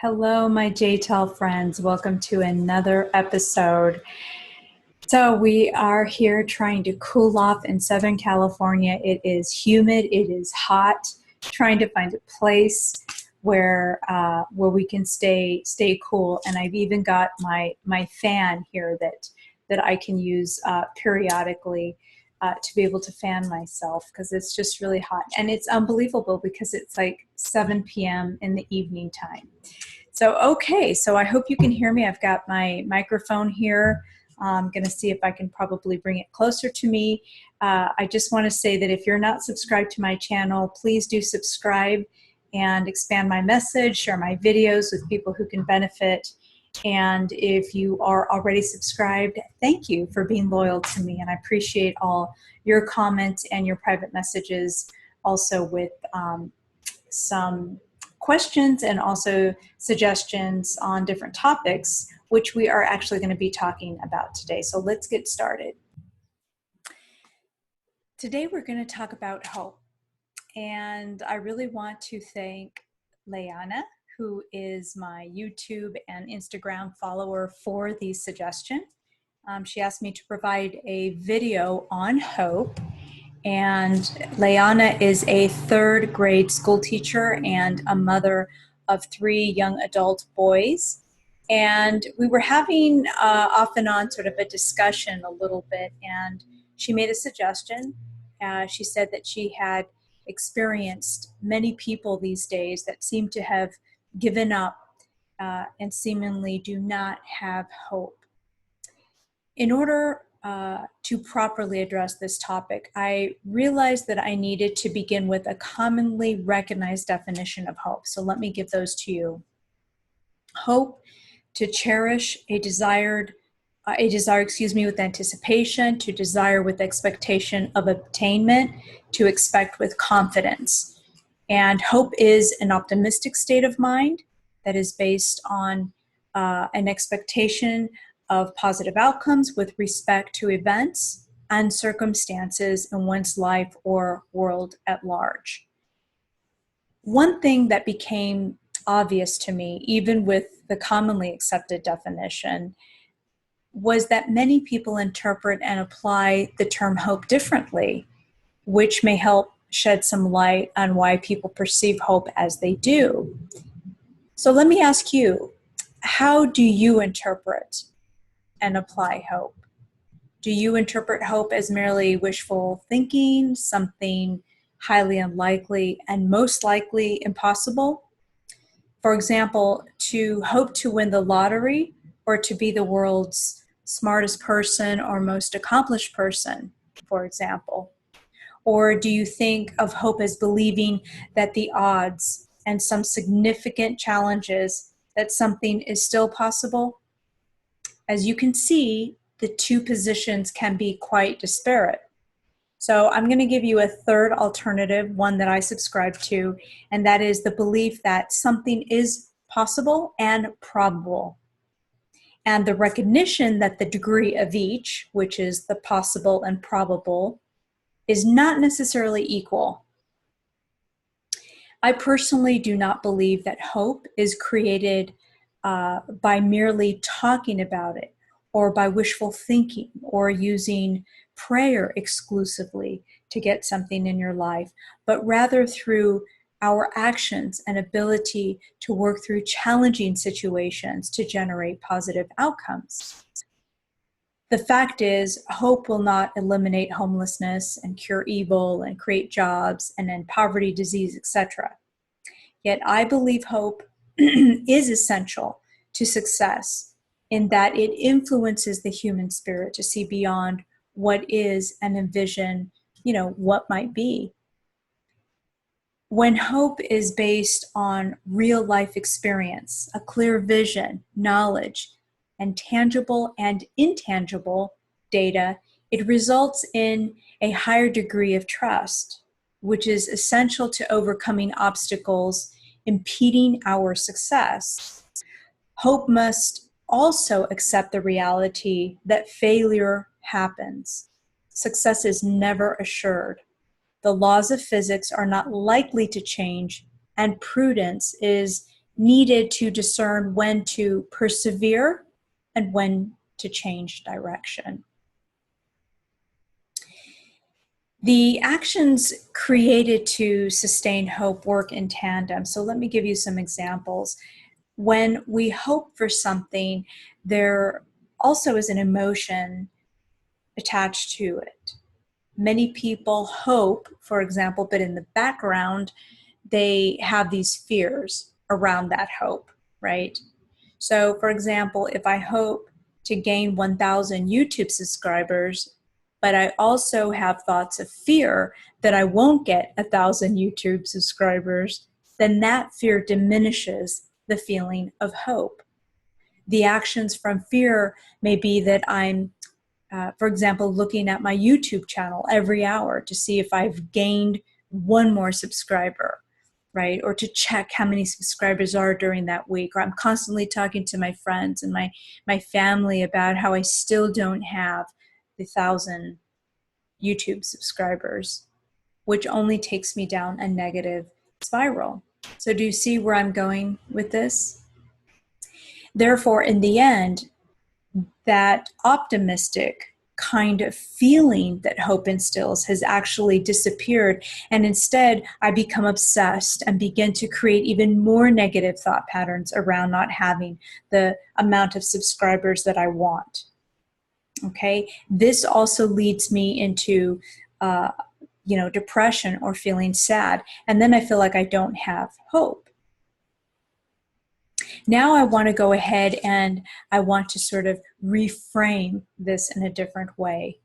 Hello, my JTEL friends. Welcome to another episode. So, we are here trying to cool off in Southern California. It is humid, it is hot, trying to find a place where we can stay cool. And I've even got my fan here that I can use periodically to be able to fan myself because it's just really hot. And it's unbelievable because it's like 7 p.m. in the evening time. So I hope you can hear me. I've got my microphone here. I'm going to see if I can probably bring it closer to me. I just want to say that if you're not subscribed to my channel, please do subscribe and expand my message, share my videos with people who can benefit. And if you are already subscribed, thank you for being loyal to me. And I appreciate all your comments and your private messages also with some questions and also suggestions on different topics, which we are actually going to be talking about today. So let's get started. Today we're going to talk about hope. And I really want to thank Leanna, who is my YouTube and Instagram follower, for the suggestion. She asked me to provide a video on hope. And Leanna is a third grade school teacher and a mother of 3 young adult boys. And we were having off and on sort of a discussion a little bit, and she made a suggestion. She said that she had experienced many people these days that seem to have given up and seemingly do not have hope. In order to properly address this topic, I realized that I needed to begin with a commonly recognized definition of hope. So let me give those to you. Hope: to cherish a desire, with anticipation, to desire with expectation of obtainment, to expect with confidence. And hope is an optimistic state of mind that is based on an expectation of positive outcomes with respect to events and circumstances in one's life or world at large. One thing that became obvious to me, even with the commonly accepted definition, was that many people interpret and apply the term hope differently, which may help shed some light on why people perceive hope as they do. So let me ask you, how do you interpret and apply hope? Do you interpret hope as merely wishful thinking, something highly unlikely and most likely impossible? For example, to hope to win the lottery or to be the world's smartest person or most accomplished person, for example? Or do you think of hope as believing that the odds and some significant challenges that something is still possible? As you can see, the two positions can be quite disparate. So I'm going to give you a third alternative, one that I subscribe to, and that is the belief that something is possible and probable, and the recognition that the degree of each, which is the possible and probable, is not necessarily equal. I personally do not believe that hope is created by merely talking about it, or by wishful thinking, or using prayer exclusively to get something in your life, but rather through our actions and ability to work through challenging situations to generate positive outcomes. The fact is, hope will not eliminate homelessness and cure evil and create jobs and end poverty, disease, etc. Yet I believe hope is essential to success in that it influences the human spirit to see beyond what is and envision, what might be. When hope is based on real life experience, a clear vision, knowledge, and tangible and intangible data, it results in a higher degree of trust, which is essential to overcoming obstacles impeding our success. Hope must also accept the reality that failure happens. Success is never assured. The laws of physics are not likely to change, and prudence is needed to discern when to persevere and when to change direction. The actions created to sustain hope work in tandem. So let me give you some examples. When we hope for something, there also is an emotion attached to it. Many people hope, for example, but in the background, they have these fears around that hope, right? So, for example, if I hope to gain 1,000 YouTube subscribers, but I also have thoughts of fear that I won't get 1,000 YouTube subscribers, then that fear diminishes the feeling of hope. The actions from fear may be that I'm, for example, looking at my YouTube channel every hour to see if I've gained one more subscriber, right? Or to check how many subscribers are during that week. Or I'm constantly talking to my friends and my family about how I still don't have the 1,000 YouTube subscribers, which only takes me down a negative spiral. So do you see where I'm going with this? Therefore, in the end, that optimistic kind of feeling that hope instills has actually disappeared. And instead, I become obsessed and begin to create even more negative thought patterns around not having the amount of subscribers that I want. Okay, this also leads me into depression or feeling sad. And then I feel like I don't have hope. Now I want to go ahead and I want to sort of reframe this in a different way.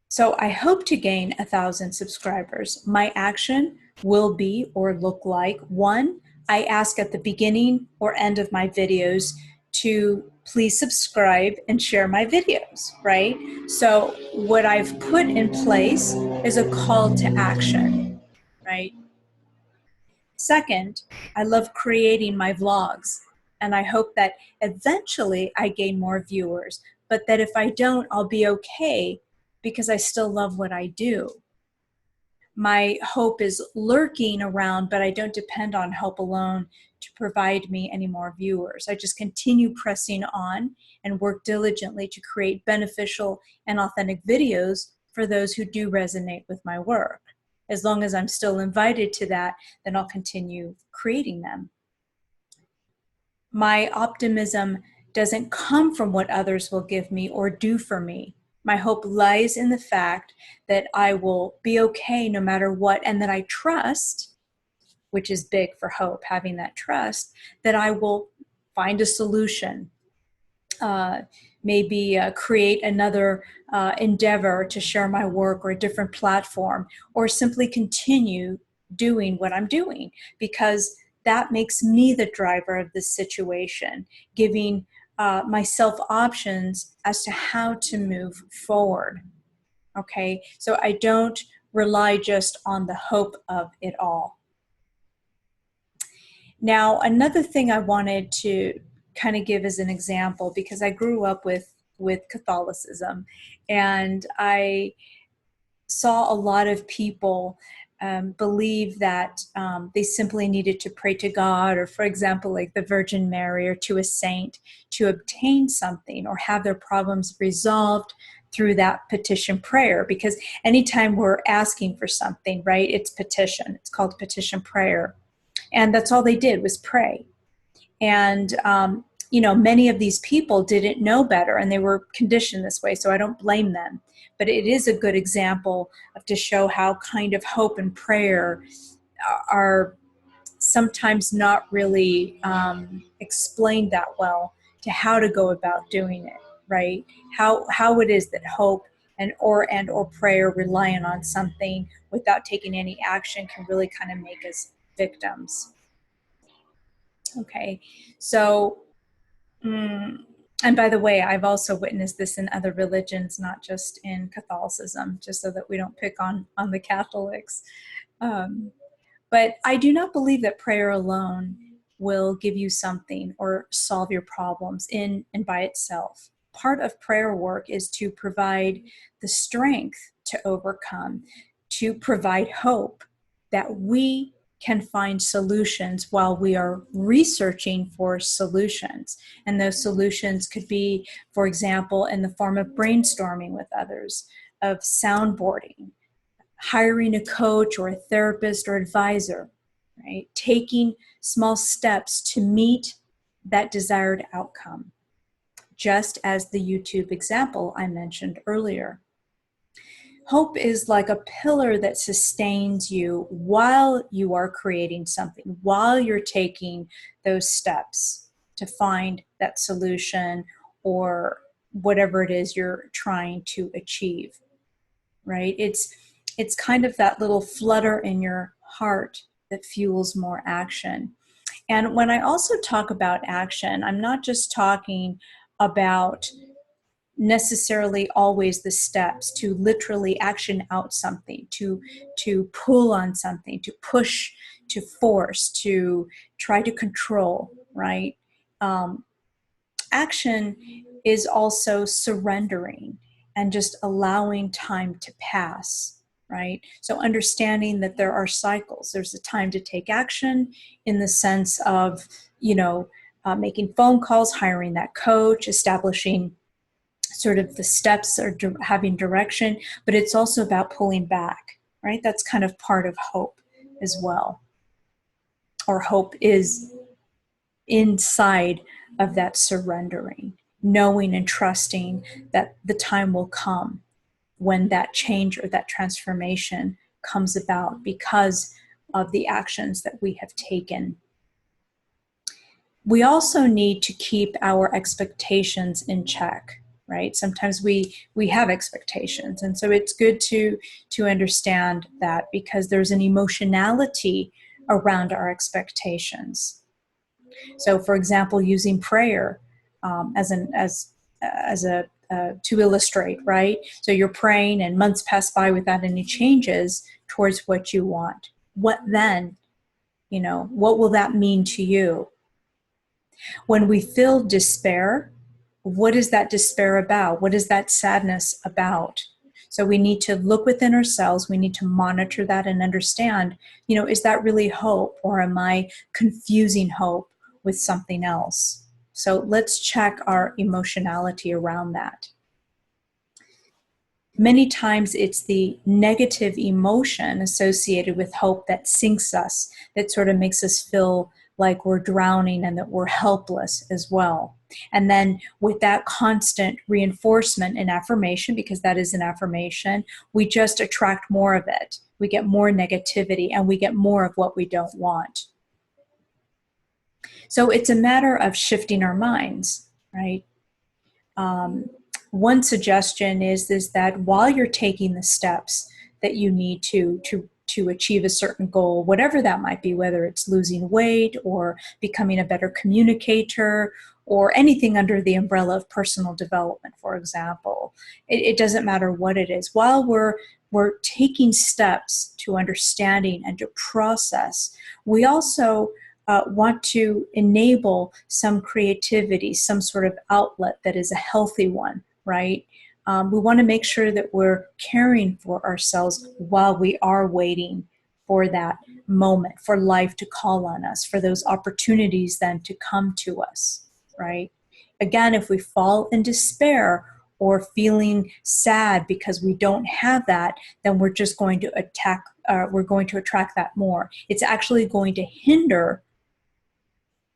So I hope to gain 1,000 subscribers. My action will be or look like, one, I ask at the beginning or end of my videos to please subscribe and share my videos, right? So what I've put in place is a call to action, right? Second, I love creating my vlogs, and I hope that eventually I gain more viewers, but that if I don't, I'll be okay because I still love what I do. My hope is lurking around, but I don't depend on hope alone to provide me any more viewers. I just continue pressing on and work diligently to create beneficial and authentic videos for those who do resonate with my work. As long as I'm still invited to that, then I'll continue creating them. My optimism doesn't come from what others will give me or do for me. My hope lies in the fact that I will be okay no matter what, and that I trust, which is big for hope, having that trust, that I will find a solution. Maybe create another endeavor to share my work or a different platform, or simply continue doing what I'm doing, because that makes me the driver of this situation, giving myself options as to how to move forward. Okay, so I don't rely just on the hope of it all. Now, another thing I wanted to kind of give as an example, because I grew up with Catholicism, and I saw a lot of people believe that they simply needed to pray to God, or, for example, like the Virgin Mary, or to a saint to obtain something or have their problems resolved through that petition prayer. Because anytime we're asking for something, right, it's petition. It's called petition prayer. And that's all they did was pray. And, many of these people didn't know better, and they were conditioned this way, so I don't blame them. But it is a good example to show how kind of hope and prayer are sometimes not really explained that well to how to go about doing it, right? How it is that hope and or prayer relying on something without taking any action can really kind of make us victims. Okay, so, and by the way, I've also witnessed this in other religions, not just in Catholicism, just so that we don't pick on the Catholics. But I do not believe that prayer alone will give you something or solve your problems in and by itself. Part of prayer work is to provide the strength to overcome, to provide hope that we can find solutions while we are researching for solutions. And those solutions could be, for example, in the form of brainstorming with others, of soundboarding, hiring a coach or a therapist or advisor, right? Taking small steps to meet that desired outcome, just as the YouTube example I mentioned earlier. Hope is like a pillar that sustains you while you are creating something, while you're taking those steps to find that solution or whatever it is you're trying to achieve, right? It's kind of that little flutter in your heart that fuels more action. And when I also talk about action, I'm not just talking about necessarily always the steps to literally action out something, to pull on something, to push, to force, to try to control, right? Action is also surrendering and just allowing time to pass, right? So understanding that there are cycles. There's a time to take action in the sense of, making phone calls, hiring that coach, establishing sort of the steps or having direction, but it's also about pulling back, right? That's kind of part of hope as well. Or hope is inside of that surrendering, knowing and trusting that the time will come when that change or that transformation comes about because of the actions that we have taken. We also need to keep our expectations in check, right? Sometimes we have expectations, and so it's good to understand that, because there's an emotionality around our expectations. So, for example, using prayer to illustrate, right? So you're praying and months pass by without any changes towards what you want. What then? What will that mean to you? When we feel despair, what is that despair about? What is that sadness about? So we need to look within ourselves. We need to monitor that and understand, is that really hope, or am I confusing hope with something else? So let's check our emotionality around that. Many times it's the negative emotion associated with hope that sinks us, that sort of makes us feel like we're drowning and that we're helpless as well. And then with that constant reinforcement and affirmation, because that is an affirmation, we just attract more of it. We get more negativity and we get more of what we don't want. So it's a matter of shifting our minds, right? One suggestion is that while you're taking the steps that you need to achieve a certain goal, whatever that might be, whether it's losing weight or becoming a better communicator or anything under the umbrella of personal development, for example, it doesn't matter what it is. While we're taking steps to understanding and to process, we also want to enable some creativity, some sort of outlet that is a healthy one, right? We want to make sure that we're caring for ourselves while we are waiting for that moment, for life to call on us, for those opportunities then to come to us, right? Again, if we fall in despair or feeling sad because we don't have that, then we're just going to attract that more. It's actually going to hinder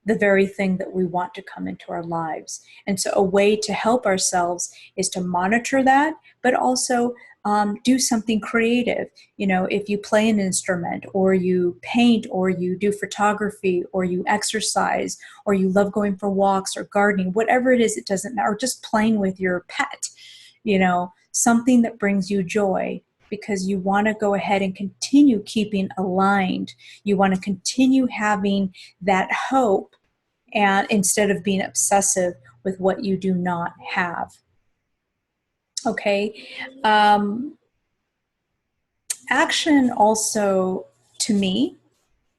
the very thing that we want to come into our lives. And so a way to help ourselves is to monitor that, but also do something creative. If you play an instrument, or you paint, or you do photography, or you exercise, or you love going for walks or gardening, whatever it is, it doesn't matter, or just playing with your pet, something that brings you joy, because you want to go ahead and continue keeping aligned. You want to continue having that hope, and instead of being obsessive with what you do not have. Okay. Action also, to me,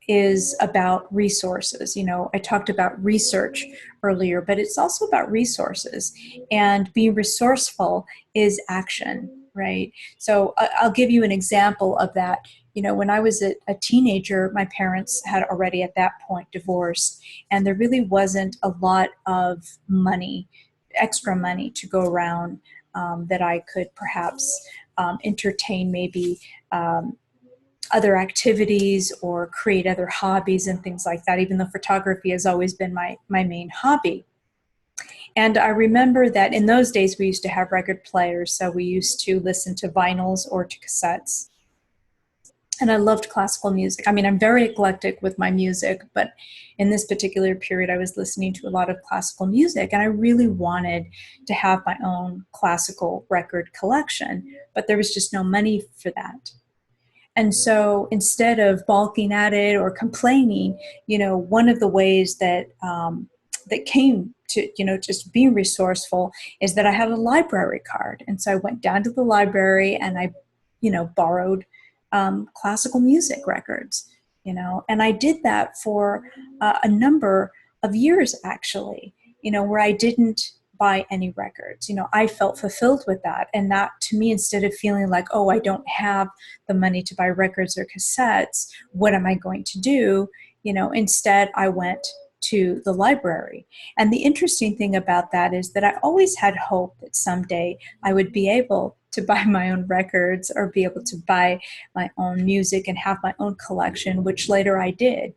is about resources. I talked about research earlier, but it's also about resources. And being resourceful is action, right? So I'll give you an example of that. You know, when I was a teenager, my parents had already at that point divorced, and there really wasn't a lot of money, extra money to go around, that I could perhaps entertain maybe other activities or create other hobbies and things like that, even though photography has always been my main hobby. And I remember that in those days we used to have record players, so we used to listen to vinyls or to cassettes. And I loved classical music. I mean, I'm very eclectic with my music, but in this particular period, I was listening to a lot of classical music, and I really wanted to have my own classical record collection, but there was just no money for that. And so instead of balking at it or complaining, you know, one of the ways that that came to, you know, just being resourceful is that I had a library card. And so I went down to the library and I, you know, borrowed classical music records, you know, and I did that for a number of years, actually, you know, where I didn't buy any records. You know, I felt fulfilled with that. And that, to me, instead of feeling like, oh, I don't have the money to buy records or cassettes, what am I going to do? You know, instead I went to the library. And the interesting thing about that is that I always had hope that someday I would be able to buy my own records or be able to buy my own music and have my own collection, which later I did.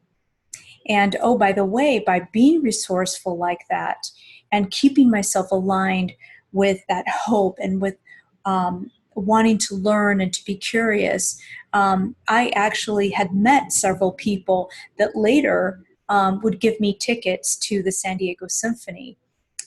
And oh, by the way, by being resourceful like that and keeping myself aligned with that hope and with wanting to learn and to be curious, I actually had met several people that later would give me tickets to the San Diego Symphony.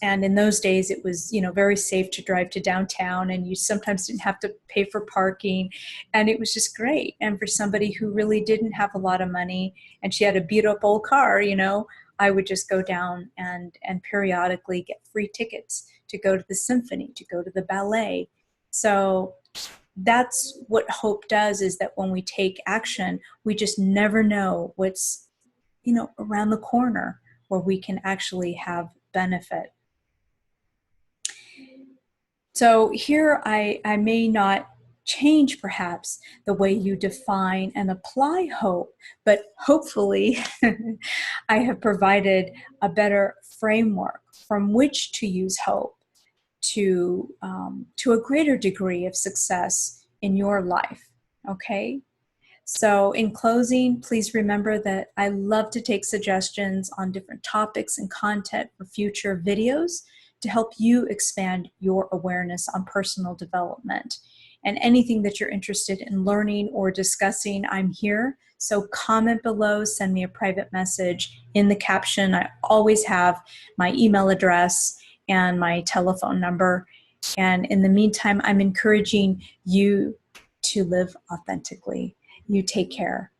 And in those days, it was, you know, very safe to drive to downtown, and you sometimes didn't have to pay for parking. And it was just great. And for somebody who really didn't have a lot of money and she had a beat up old car, you know, I would just go down and periodically get free tickets to go to the symphony, to go to the ballet. So that's what hope does, is that when we take action, we just never know what's, you know, around the corner where we can actually have benefit. So here I may not change perhaps the way you define and apply hope, but hopefully I have provided a better framework from which to use hope to a greater degree of success in your life. Okay? So in closing, please remember that I love to take suggestions on different topics and content for future videos to help you expand your awareness on personal development. And anything that you're interested in learning or discussing, I'm here. So comment below, send me a private message in the caption. I always have my email address and my telephone number. And in the meantime, I'm encouraging you to live authentically. You take care.